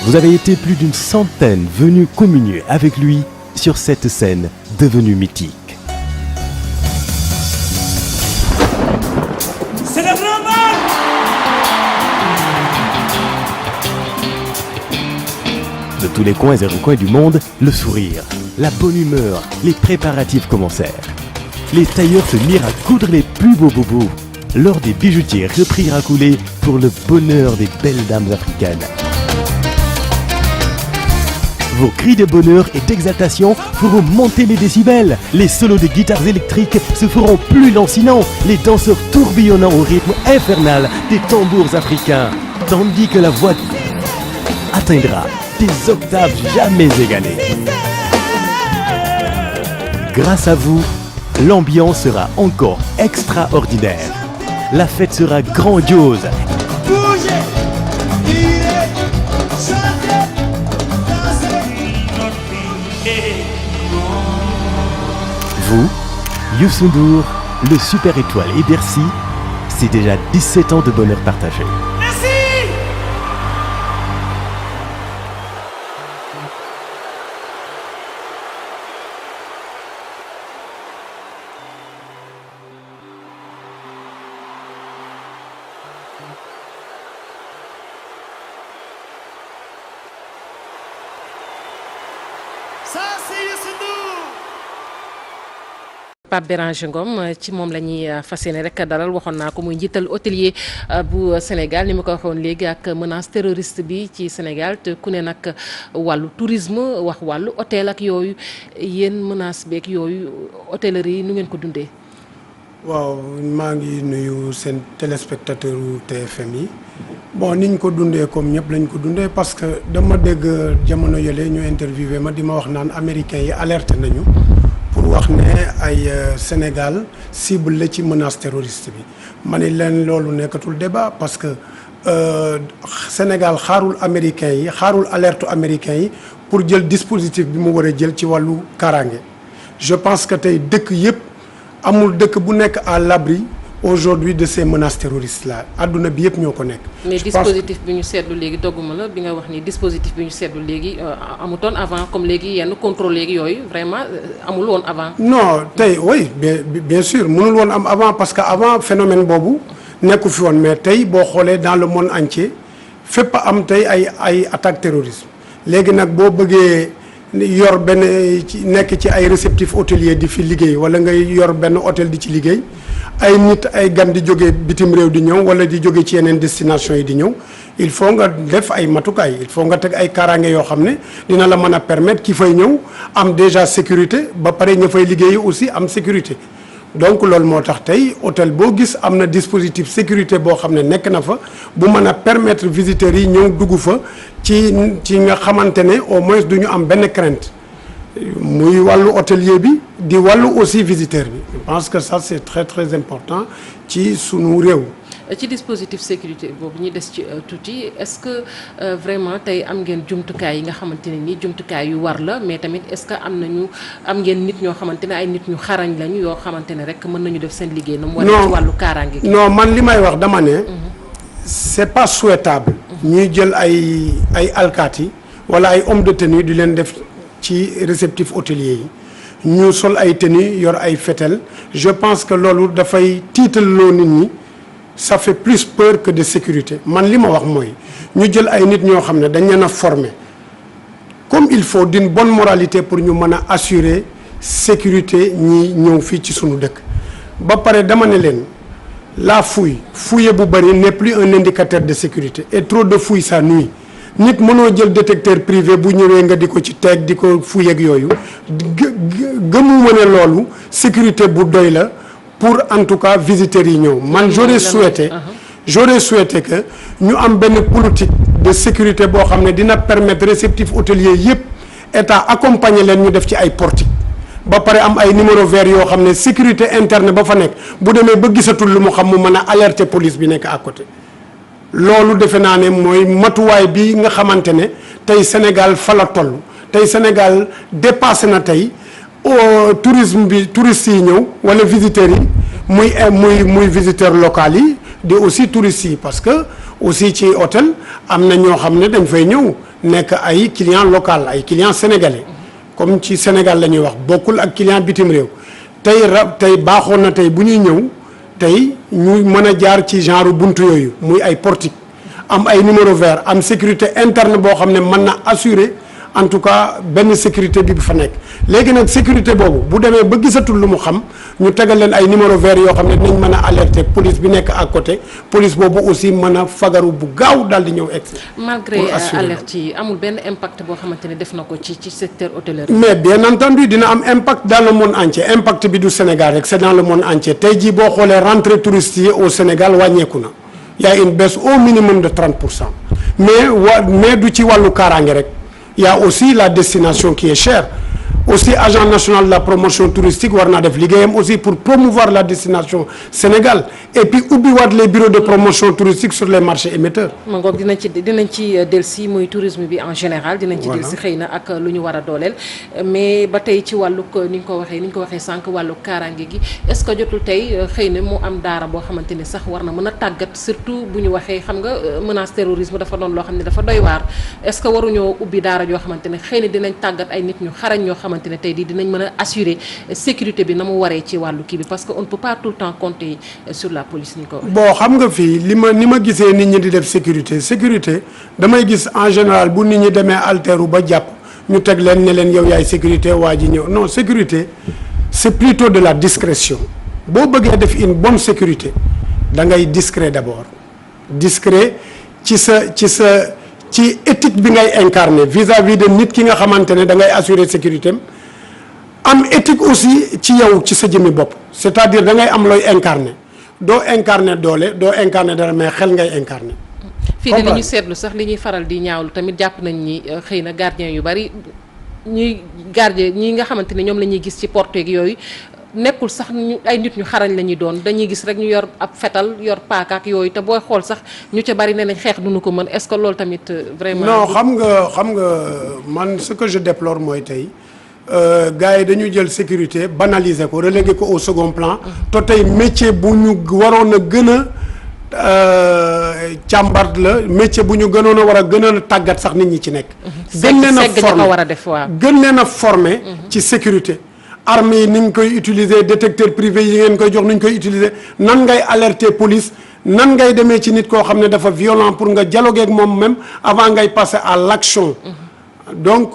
Vous avez été plus d'une centaine venus communier avec lui sur cette scène devenue mythique. C'est le grand mal. De tous les coins et recoins du monde, le sourire, la bonne humeur, les préparatifs commencèrent. Les tailleurs se mirent à coudre les plus beaux bobos. Lors des bijoutiers reprirent à couler pour le bonheur des belles dames africaines. Vos cris de bonheur et d'exaltation feront monter les décibels. Les solos de guitares électriques se feront plus lancinants. Les danseurs tourbillonnant au rythme infernal des tambours africains. Tandis que la voix atteindra des octaves jamais égalées. Grâce à vous, l'ambiance sera encore extraordinaire. La fête sera grandiose. Bougez, tirez, chantez, dansez. Vous, Youssou N'Dour, le Super Étoile et Bercy, c'est déjà 17 ans de bonheur partagé. Merci. Ça, c'est Youssou N'Dour. Pape Béranger Ngom ci moom la ñuy fas yéene rek dalal waxoon naa ko muy njiital hôtelier bu Sénégal ni ma ko waxoon léegi ak menace terroriste bi ci Sénégal te ku ne nag wàllu tourisme wax wàllu hôtel ak yooyu yéen menace beeg yooyu hôtellerie yi nu ngeen ko dundee. waaw maa ngi nuyu seen téléspectateur u TFM yi bon niñ ko dundee comme ñëpp lañ ko dundee parce que dama dégg jamono yële ñu interviewé ma di ma wax naan américains yi alerté nañu pour wax ne ay Sénégal cible la ci menace terroriste bi ma ne leen loolu nekkatul débat parce que Sénégal xaarul américains yi xaarul alerte américains yi pour jël dispositif bi mu war a jël ci wàllu kaaraange je pense que tey dëkk yëpp amul dëkk bu nekk à l'abri aujourd'hui de ces menaces terroristes là adduna bi yëpp ñoo ko nekk. mais dispositif bi ñu seetlu léegi dogguma la bi nga wax ni dispositif bi ñu seetlu léegi amutoon avant comme léegi yenn contrôle léegi yooyu vraiment amul woon avant. non tey oui bien sûr mënul woon am avant parce que avant phénomène boobu nekku fi woon mais tey boo xoolee dans le monde entier fépp am tey ay attaques terroristes léegi nag boo bëggee. yor benn nekk ci ay réceptif hôtelier di fi liggéey wala ngay yor benn hôtel di ci liggéey ay nit ay gan di jóge bitim réew di ñëw wala di jóge ci yeneen destination yi di ñëw il faut nga def ay matukaay il faut nga teg ay kaaraange yoo xam ne dina la mën a permettre ki fay ñëw am déjà sécurité ba pare ña fay liggéey aussi am sécurité donc loolu moo tax tey hôtel boo gis am na dispositif sécurité boo xam ne nekk na fa bu mën a permettre visiteurs yi ñëw dugg fa ci nga xamante ne au moins du ñu am benn crainte muy wàllu hôtelier bi di wàllu aussi visiteur bi je pense que ça c'est très très important ci sunu réew. ci dispositif sécurité boobu ñuy des ci tuuti est-ce que vraiment tey am ngeen jumtukaay yi nga xamante ne nii jumtukaay yu war la mais tamit est-ce que am ngeen nit ñoo xamante ne ay nit ñu xarañ lañu yoo xamante ne rek mën nañu def seen liggéey. na mu war ci wàllu kaaraange gi. non man li may wax dama ne. c'est pas souhaitable. ñuy jël ay alkaati wala ay hommes de tenue di leen def ci réceptif hôtelier yi ñu sol ay tenue yor ay fetel je pense que loolu dafay tiitaloo nit ñi. ça fait plus peur que de sécurité man li ma wax mooy ñu jël ay nit ñoo xam ne dañ leen a former comme il faut d'une bonne moralité pour ñu mën a assurer sécurité ñi ñëw fii ci sunu dëkk ba pare dama ne leen la fouille bu bëri n'est plus un indicateur de sécurité et trop de fouille ça nuit nit mënoo jël détecteur privé bu ñëwee nga di ko ci teg di ko fouille ak yooyu gëmuma ne loolu sécurité bu doy la pour en tout cas visiteurs yi ñëw man j'aurais souhaité que ñu am benn politique de sécurité boo xam ne dina permettre réceptif hôtelier yëpp état accompagner leen ñu def ci ay portique ba pare am ay numéro vert yoo xam ne sécurité interne ba fa nekk bu demee ba gisatul lu mu xam mu mën a alerter police bi nekk à côté loolu defe naa ne mooy matuwaay bi nga xamante ne tey Sénégal fa la toll tey Sénégal dépassé na tey tourisme bi touristes yi ñëw wala visiteurs yi muy visiteurs locaux yi di aussi touristes yi parce que aussi ci hôtel am na ñoo xam ne dañ fay ñëw nekk ay clients locaux ay clients sénégalais comme ci Sénégal la ñuy wax bokkul ak client bitim réew tey baaxoon na tey bu ñuy ñëw tey ñu mën a jaar ci genre buntu yooyu muy ay portique am ay numéro vert am sécurité interne boo xam ne mën na assurer en tout cas benn sécurité bi fa nekk léegi nag sécurité boobu bu demee ba gisatul lu mu xam ñu tegal leen ay numéro vert yoo xam ne dinañ mën a alerter police bi nekk à côté police boobu aussi mën a fagaru bu gaaw daal di ñëw egg. malgré alerte yi amul benn impact boo xamante ne def na ko ci secteur hôtelier. mais bien entendu dina am impact dans le monde entier impact bi du Sénégal rek c'est dans le monde entier tey jii boo xoolee rentrée touriste yi au Sénégal wàññeeku na y a une baisse au minimum de 30% mais du ci wàllu kaaraange rek. Il y a aussi la destination qui est chère aussi agent national de la promotion touristique war naa def liggéeyam aussi pour promouvoir la destination Sénégal et puis ubbiwaat les bureaux de promotion touristique sur les marchés émetteurs. ma ngoog dinañ ci dellusi muy tourisme bi en général. dinañ ci dellusi xëy na ak lu ñu war a dooleel. mais ba tey ci wàllu ni ñu ko waxee sànq wàllu kaaraange gi est-ce que jotul tey xëy na mu am daara boo xamante ni sax war na mën a tàggat surtout bu ñu waxee xam nga menace terrorisme dafa doon loo xam ne dafa doy waar est-ce que waruñoo ubbi daara joo xamante ne xëy na dinañ tàggat ay nit ñu xarañ ñoo xamante ne tey di dinañ mën a assurer sécurité bi na mu waree ci wàllu kii bi parce que on ne peut pas tout le temps compter sur la police ni ko bon xam nga fii ni ma gisee nit ñi di def sécurité damay gis en général bu nit ñi demee alteeru ba jàpp ñu teg leen ne leen yow yaay sécurité waa ji ñëw non sécurité c'est plutôt de la discrétion boo bëggee def une bonne sécurité da ngay discret d'abord discret ci éthique bi ngay incarner vis-à-vis de nit ki nga xamante ne da ngay assurer sécurité am éthique aussi ci yow ci sa jëmmi bopp c'est-à-dire da ngay am looy incarner doo incarner doole doo incarner dara mais xel ngay incarner. fii dinañu seetlu sax li ñuy faral di ñaawlu tamit jàpp nañ ni xëy na gardien yu bari ñi nga xamante ne ñoom la ñuy gis ci porte yooyu nekkul sax ay nit ñu xarañ la ñuy doon dañuy gis rek ñu yor ab fetal yor paaka ak yooyu te booy xool sax ñu ca bari ne nañ xeex duñu ko mën est-ce que loolu tamit vraiment. non xam nga man ce que je déplore mooy tey gars yi dañu jël sécurité banaliser ko reléguer ko au second plan. te tey métier bu ñu waroon a gën a càmbar la métier bu ñu gënoon a war a gën a tàggat sax nit ñi ci nekk. gën leen a former war a def waaw. gën leen a former ci sécurité. armes yi ni ñu koy utiliser détecteur privé yi ngeen koy jox ni ñu koy utiliser nan ngay alerter police nan ngay demee ci nit koo xam ne dafa violent pour nga dialoguer ak moom même avant ngay passer à l'action. donc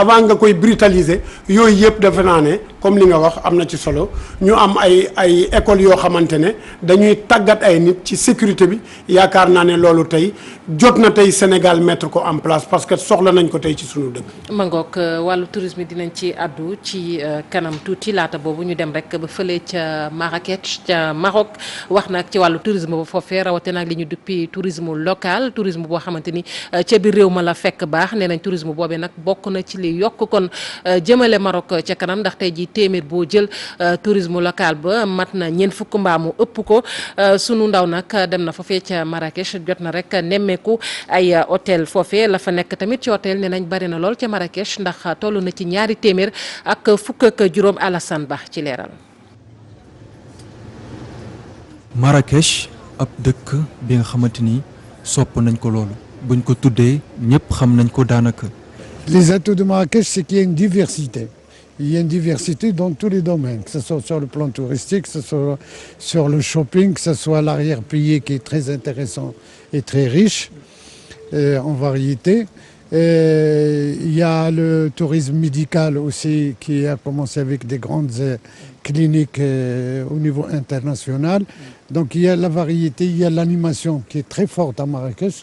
avant nga koy brutaliser yooyu yëpp defe naa ne comme li nga wax am na ci solo ñu am ay écoles yoo xamante ne dañuy tàggat ay nit ci sécurité bi yaakaar naa ne loolu tey jot na tey Sénégal mettre ko en place parce que soxla nañ ko tey ci sunu dëkk. mangook wàllu tourisme dinañ ci àddu ci kanam tuuti laata boobu ñu dem rek ba fële ca Marrakech ca Maroc wax nag ci wàllu tourisme ba foofee rawatina ak li ñu duppi tourisme local tourisme boo xamante ni ca biir réew ma la fekk baax nee nañ tourisme boobee nag bokk na ci li yokk kon jëmale Maroc ca kanam ndax tey ji téeméer boo jël tourisme local ba mat na ñeent fukk mbaa mu ëpp ko sunu ndaw nag dem na foofee ca Marrakech jot na rek nemmeeku ay hôtel foofee la fa nekk tamit ci hôtel ne nañ bari na lool ca Marrakech ndax toll na ci ñaari téeméer ak fukk ak juróom Alassane Ba ci leeral. Marrakech ab dëkk bi nga xamante ni sopp nañ ko loolu buñ ko tuddee ñëpp xam nañ ko daanaka. Les atouts de Marrakech, c'est qu'il y a une diversité. Il y a une diversité dans tous les domaines, que ce soit sur le plan touristique, que ce soit sur le shopping, que ce soit l'arrière-pays qui est très intéressant et très riche en variété. Il y a le tourisme médical aussi qui a commencé avec des grandes cliniques au niveau international. Donc il y a la variété, il y a l'animation qui est très forte à Marrakech.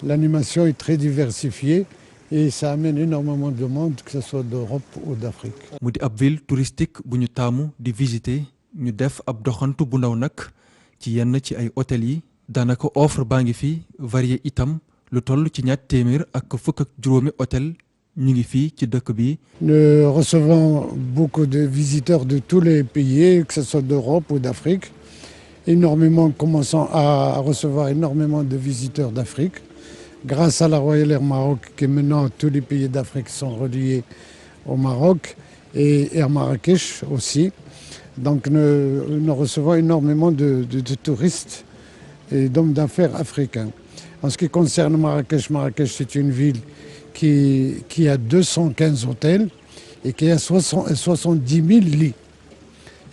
L'animation est très diversifiée. Et ça amène énormément de monde, que ce soit d'Europe ou d'Afrique. mu di ab ville touristique bu ñu taamu di visiter ñu def ab doxantu bu ndaw nag ci yenn ci ay hôtel yi daanaka offre baa ngi fi varié itam lu toll ci ñaar téeméer ak fukk ak juróomi hôtel ñu ngi fii ci dëkk bi. Nous recevons beaucoup de visiteurs de tous les pays, que ce soit d'Europe ou d'Afrique. Commençons à recevoir énormément de visiteurs d'Afrique. Grâce à la Royal Air Maroc, que maintenant tous les pays d'Afrique sont reliés au Maroc et à Marrakech aussi. Donc nous recevons énormément de touristes et d'hommes d'affaires africains. En ce qui concerne Marrakech, Marrakech c'est une ville qui a 215 hôtels et qui a 70 000 lits.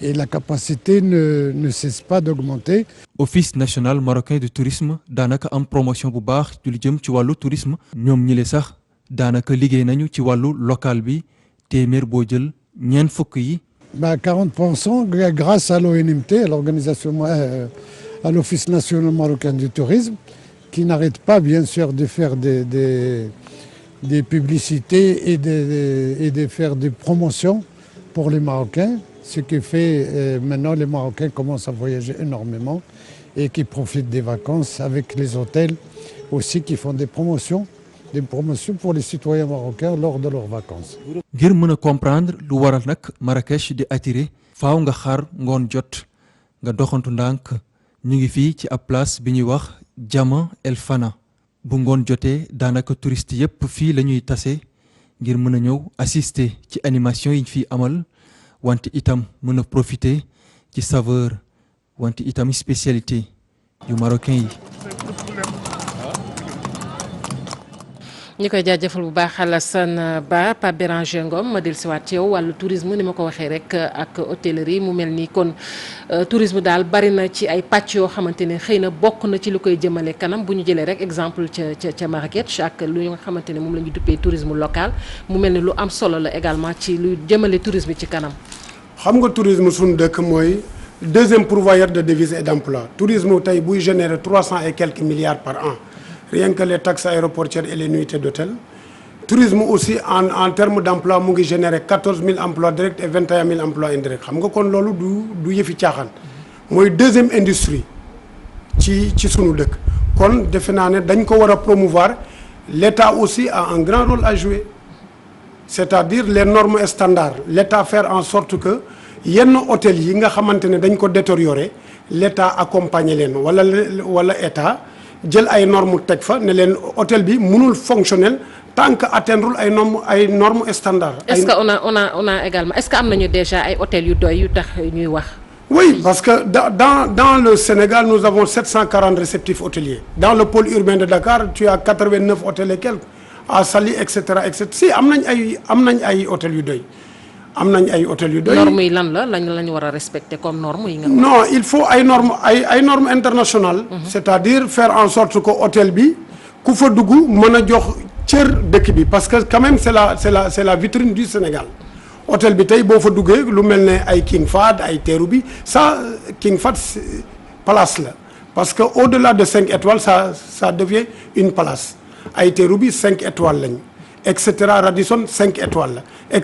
Et la capacité ne cesse pas d'augmenter. Office national marocain du tourisme daanaka am promotion bu baax ci lu jëm ci wàllu tourisme ñoom ñi le sax daanaka liggéey nañu ci wàllu local bi téeméer boo jël ñeent fukk yi. 40% grâce à l'ONMT, à l'organisation, à l'Office national marocain du tourisme, qui n'arrête pas bien sûr de faire des publicités et de faire des promotions pour les Marocains. Ce qui fait maintenant les Marocains commencent à voyager énormément et qui profitent des vacances avec les hôtels aussi qui font des promotions pour les citoyens marocains lors de leurs vacances. ngir mën a comprendre lu waral nag Marrakech di attiré faaw nga xaar ngoon jot nga doxantu ndànk ñu ngi fii ci ab place bi ñuy wax Jama El Fana bu ngoon jotee daanaka touriste yépp fii la ñuy tase ngir mën a ñëw assister ci animation yi ñu fiy amal wante itam mën a profiter ci saveur wante itam spécialité yu marocain yi. ñi koy jaajëfal bu baax Alassane Ba Pape Béranger Ngom ma dellusiwaat ci yow wàllu tourisme ni ma ko waxee rek ak hôtellerie mu mel ni kon tourisme daal bari na ci ay pàcc yoo xamante ne xëy na bokk na ci lu koy jëmale kanam bu ñu jëlee rek exemple ca Marrakech ak lu nga xamante ne moom la ñu duppee tourisme local mu mel ni lu am solo la également ci lu jëmale tourisme ci kanam. xam nga tourisme suñu dëkk mooy deuxième pourvoyeur de devises et d'emploi tourisme tey buy générer 300 et quelques milliards par an. Rien que les taxes aéroportuaires et les nuitées d'hôtel. Tourisme aussi en termes d'emploi mu ngi générer 14 000 emplois directs et 21 000 emplois indirects xam nga kon loolu du yëfi caaxaan mooy deuxième industrie ci sunu dëkk kon defe naa ne dañ ko war a promouvoir l'État aussi a un grand rôle à jouer c'est-à-dire les normes standards l'État faire en sorte que yenn hôtel yi nga xamante ne dañ ko détérioré l'État accompagner leen wala État jël ay normes teg fa ne leen hôtel bi mënul fonctionnel tant que atteindre ay normes standards. Est-ce que on a également est-ce que am nañu déjà ay hôtels yu doy yu tax ñuy wax. Oui, parce que dans le Sénégal nous avons 740 réceptifs hôteliers. Dans le pôle urbain de Dakar tu as 89 hôtels et quelques à Saly et cetera si am nañ ay hôtels yu doy. am nañ ay hôtels yu doy. normes yi lan lañu war a respecter comme normes yi nga. non il faut ay normes internationales. c'est-à-dire faire en sorte que hôtel bi ku fa dugg mën a jox cër dëkk bi parce que quand même c'est la vitrine du Sénégal. hôtel bi tey boo fa duggee lu mel ne ay King Fahd ay teeru bi ça King Fahd place la parce que au-delà de 5 étoiles ça devient une place ay teeru bi 5 étoiles lañ. et cetera Radisson 5 étoiles la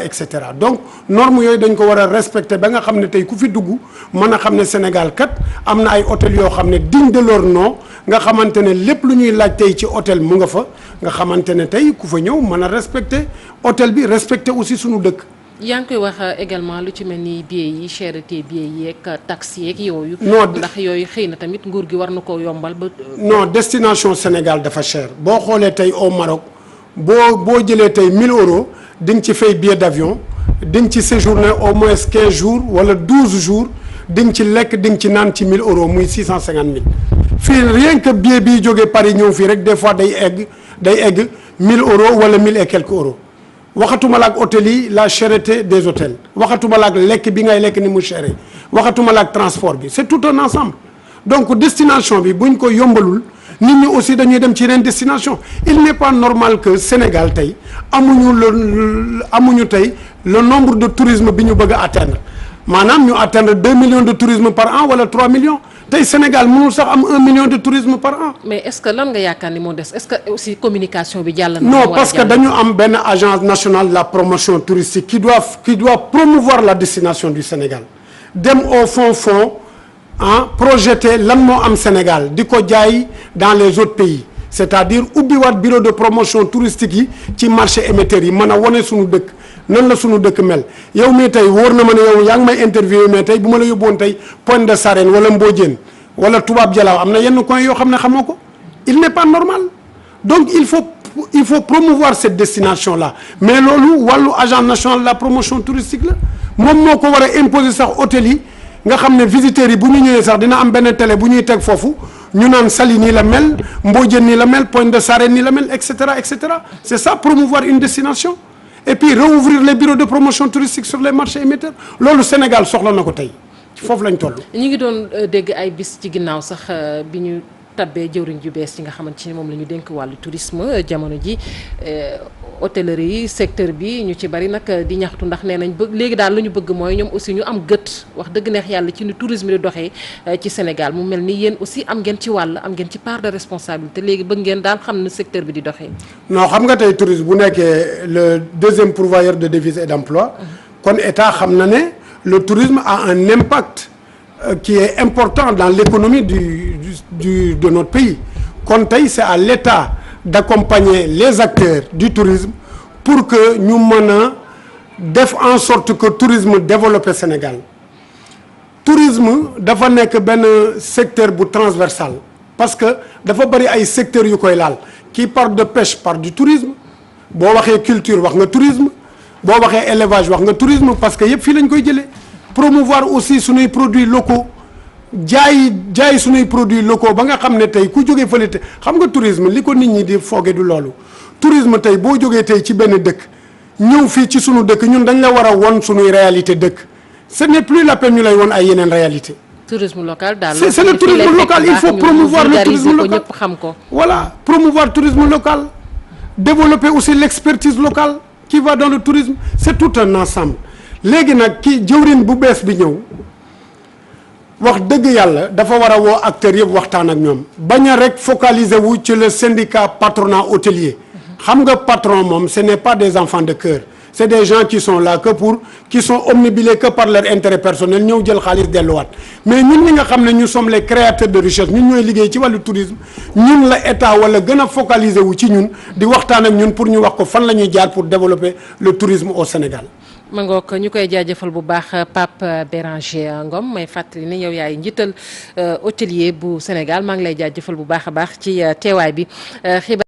et cetera donc normes yooyu dañ ko war a respecter ba nga xam ne tey ku fi dugg mën a xam ne Sénégal kat am na ay hôtel yoo xam ne digne de leur nom nga xamante ne lépp lu ñuy laaj tey ci hôtel mu nga fa nga xamante ne tey ku fa ñëw mën a respecter hôtel bi respecter aussi sunu dëkk. yaa ngi koy wax également lu ci mel ni billets yi cherté billets yeeg taxes yeeg yooyu. ndax yooyu xëy na tamit nguur gi war na ko yombal ba. non destination Sénégal dafa cher boo xoolee tey au Maroc. boo jëlee tey 1000 euros di nga ci fay billet d'avion di nga ci séjourner au moins 15 jours wala 12 jours di nga ci lekk di nga ci naan ci 1000 euros muy 650 000 fii rien que billet biy jógee Paris ñëw fii rek des fois day egg 1000 euros wala 1000 et quelques euros waxatuma la ak hôtel yi la cherté des hôtels waxatuma la ak lekk bi ngay lekk ni mu chéré waxatuma la ak transport bi c'est tout un ensemble donc destination bi buñ ko yombalul. nit ñi aussi dañuy dem ci yeneen destination il n'est pas normal que Sénégal tey amuñu tey le nombre de tourisme bi ñu bëgg a atteindre maanaam ñu atteindre 2 millions de tourisme par an wala 3 millions tey Sénégal mënul sax am 1 million de tourisme par an. mais est-ce que lan nga yaakaar ni moo des est-ce que aussi communication bi jàll na. non parce que dañu am benn agence nationale de la promotion touristique qui doit promouvoir la destination du Sénégal dem au fond. projeté lan moo am Sénégal di ko jaay dans les autres pays c'est-à-dire ubbiwaat bureau de promotion touristique yi ci marché émetteurs yi mën a wane suñu dëkk nan la suñu dëkk mel yow mii tey wóor na ma ne yow yaa ngi may interview mais tey bu ma la yóbboon tey Pointe de Sarène wala Mbodiène wala Toubab Dialaw am na yenn coin yoo xam ne xamoo ko il n'est pas normal donc il faut promouvoir cette destination là mais loolu wàllu agence nationale de la promotion touristique la moom moo ko war a imposer sax hôtel yi nga xam ne visiteurs yi bu ñu ñëwee sax dina am benn télé bu ñuy teg foofu ñu naan Saly nii la mel Mbodiène nii la mel Pointe de Sarène nii la mel et cetera et cetera c'est ça promouvoir une destination et puis rouvrir les bureaux de promotion touristique sur les marchés émetteurs loolu Sénégal soxla na ko tey foofu lañ toll. ñu ngi doon dégg ay bis ci ginnaaw sax bi ñu tabbee jëwriñ ju bees yi nga xamante ni moom la ñu dénk wàllu tourisme jamono ji hôtellerie yi secteur bi ñu ci bari nag di ñaxtu ndax nee nañ bëgg léegi daal lu ñu bëgg mooy ñoom aussi ñu am gët wax dëgg neex yàlla ci ni tourisme di doxee ci Sénégal mu mel ni yéen aussi am ngeen ci wàll am ngeen ci part de responsabilité léegi bëgg ngeen daal xam ne secteur bi di doxee. non xam nga tey tourisme bu nekkee le deuxième pourvoyeur de devises et d'emploi kon état xam na ne le tourisme a un impact qui est important dans l'économie de notre pays kon tey c'est à l'État d'accompagner les acteurs du tourisme pour que ñu mën a def en sorte que tourisme développé Sénégal tourisme dafa nekk benn secteur bu transversal parce que dafa bari ay secteurs yu koy laal qui parle de pêche parle du tourisme boo waxee culture wax nga tourisme boo waxee élevage wax nga tourisme parce que yëpp fii lañ koy jëlee promouvoir aussi suñuy produits locaux jaay suñuy produits locaux ba nga xam ne tey ku jógee fële te xam nga tourisme li ko nit ñi di fooge du loolu tourisme tey boo jógee tey ci benn dëkk ñëw fii ci sunu dëkk ñun dañ la war a won suñuy réalité dëkk ce n'est plus la peine ñu lay won ay yeneen réalité tourisme local daal c'est le tourisme local il faut promouvoir le tourisme local ñëpp xam ko. voilà promouvoir tourisme local développer aussi l'expertise locale qui va dans le tourisme c'est tout un ensemble léegi nag ki jëwrin bu bees bi ñëw wax dëgg yàlla dafa war a woo acteurs yëpp waxtaan ak ñoom bañ a rek focaliser wu ci le syndicat patronat hôtelier xam nga patron moom ce n'est pas des enfants de cœur c'est des gens qui sont là que pour qui sont omnibulés que par leur intérêt personnel ñëw jël xaalis delluwaat mais ñun ñi nga xam ne ñu sommes les créateurs de richesse ñun ñooy liggéey ci wàllu tourisme ñun la état wala gën a focaliser wu ci ñun di waxtaan ak ñun pour ñu wax ko fan la ñuy jaar pour développer le tourisme au Sénégal. ma ngoog ñu koy jaajëfal bu baax Pape Béranger Ngom may fàttali ne yow yaay njiital hôtelier bu Sénégal maa ngi lay jaajëfal bu baax a baax ci teewaay bi xibaar